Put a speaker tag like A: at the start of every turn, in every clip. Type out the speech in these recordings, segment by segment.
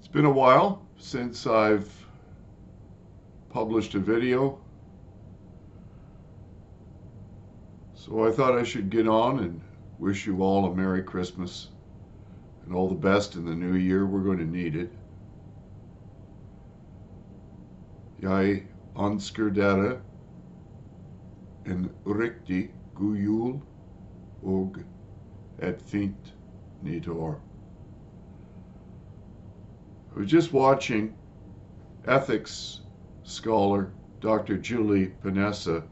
A: It's been a while since I've published a video, so I thought I should get on and wish you all a Merry Christmas and all the best in the new year. We're going to need it. Jeg ønsker en riktig god jul og et fint nyttår. I was just watching ethics scholar Dr. Julie Panessa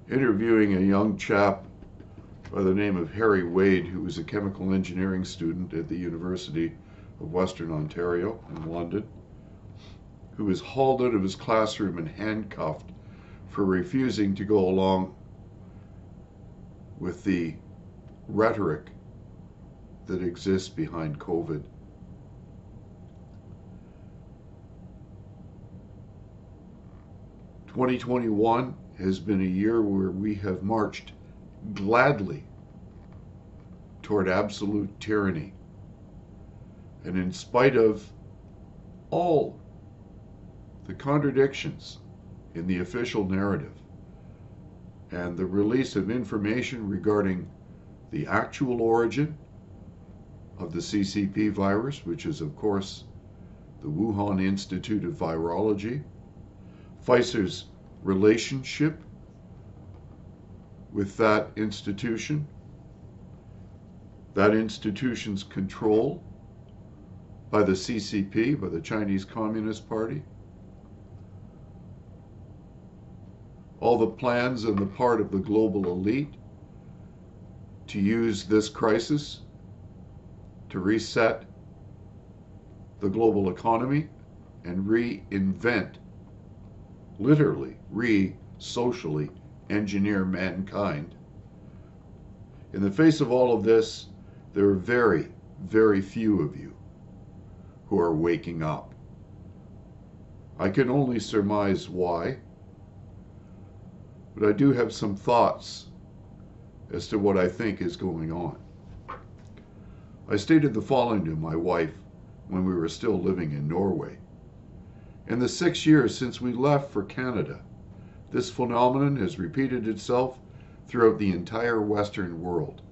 A: interviewing a young chap by the name of Harry Wade, who was a chemical engineering student at the University of Western Ontario in London, who was hauled out of his classroom and handcuffed for refusing to go along with the rhetoric that exists behind COVID. "2021 has been a year where we have marched gladly toward absolute tyranny. And in spite of all the contradictions in the official narrative and the release of information regarding the actual origin of the CCP virus, which is, of course, the Wuhan Institute of Virology, Pfizer's relationship with that institution's control by the CCP, by the Chinese Communist Party, all the plans on the part of the global elite to use this crisis to reset the global economy and reinvent, literally socially engineer mankind. In the face of all of this, there are very, very few of you who are waking up. I can only surmise why, but I do have some thoughts as to what I think is going on. I stated the following to my wife when we were still living in Norway. In the 6 years since we left for Canada, this phenomenon has repeated itself throughout the entire Western world.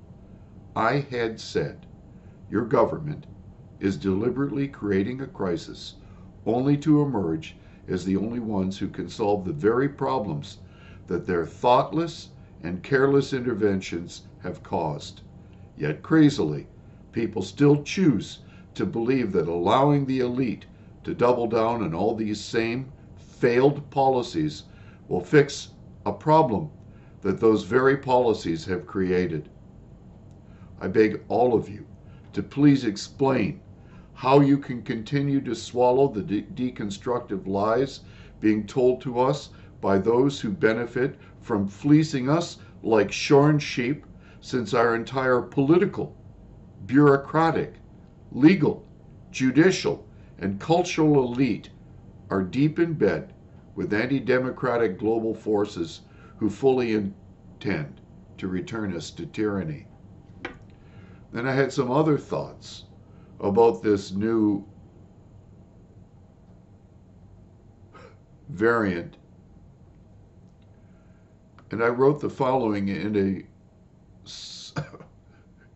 A: I had said, your government is deliberately creating a crisis only to emerge as the only ones who can solve the very problems that their thoughtless and careless interventions have caused. Yet crazily, people still choose to believe that allowing the elite to double down on all these same failed policies will fix a problem that those very policies have created. I beg all of you to please explain how you can continue to swallow the deconstructive lies being told to us by those who benefit from fleecing us like shorn sheep, since our entire political, bureaucratic, legal, judicial, and cultural elite are deep in bed with anti-democratic global forces who fully intend to return us to tyranny. Then I had some other thoughts about this new variant, and I wrote the following in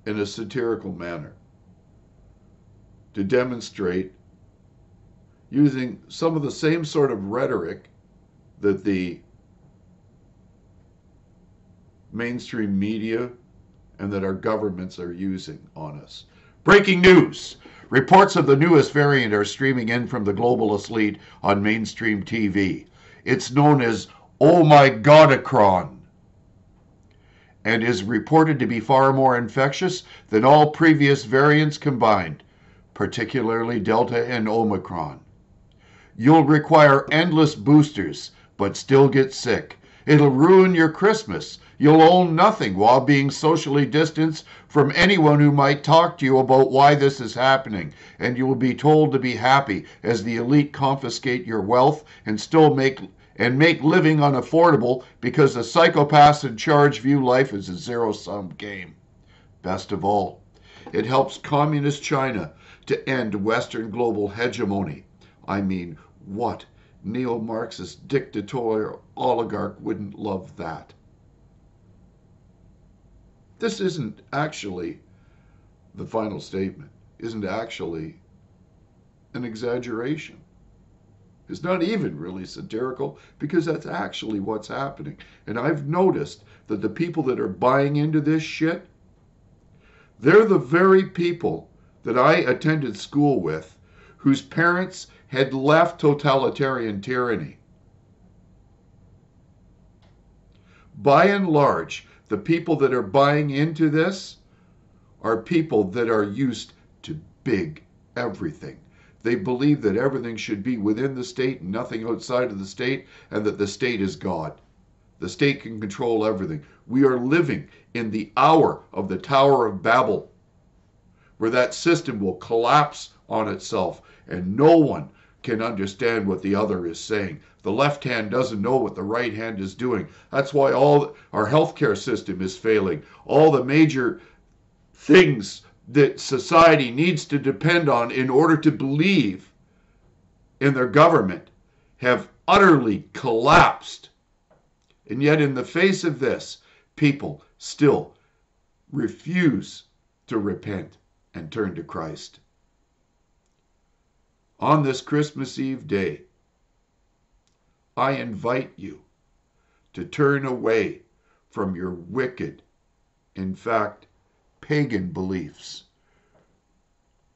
A: a satirical manner to demonstrate, using some of the same sort of rhetoric that the mainstream media and that our governments are using on us. Breaking news! Reports of the newest variant are streaming in from the globalist elite on mainstream TV. It's known as Oh-My-God-Icron and is reported to be far more infectious than all previous variants combined, particularly Delta and Omicron. You'll require endless boosters, but still get sick. It'll ruin your Christmas. You'll own nothing while being socially distanced from anyone who might talk to you about why this is happening, and you will be told to be happy as the elite confiscate your wealth and still make living unaffordable because the psychopaths in charge view life as a zero-sum game. Best of all, It helps communist China to end Western global hegemony. I mean, what Neo-Marxist dictatorial oligarch wouldn't love that? This isn't actually, the final statement isn't actually an exaggeration. It's not even really satirical, because that's actually what's happening. And I've noticed that the people that are buying into this shit, they're the very people that I attended school with, whose parents had left totalitarian tyranny. By and large, the people that are buying into this are people that are used to big everything. They believe that everything should be within the state and nothing outside of the state, and that the state is God. The state can control everything. We are living in the hour of the Tower of Babel, where that system will collapse on itself and no one can understand what the other is saying. The left hand doesn't know what the right hand is doing. That's why all our healthcare system is failing. All the major things that society needs to depend on in order to believe in their government have utterly collapsed. And yet, in the face of this, people still refuse to repent and turn to Christ. On this Christmas Eve day, I invite you to turn away from your wicked, in fact, pagan beliefs,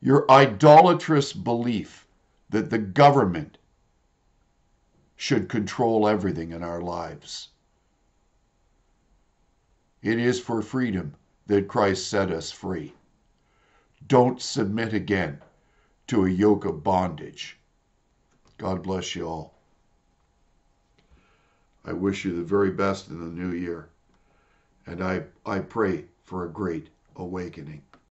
A: your idolatrous belief that the government should control everything in our lives. It is for freedom that Christ set us free. Don't submit again to a yoke of bondage. God bless you all. I wish you the very best in the new year, and I pray for a great awakening.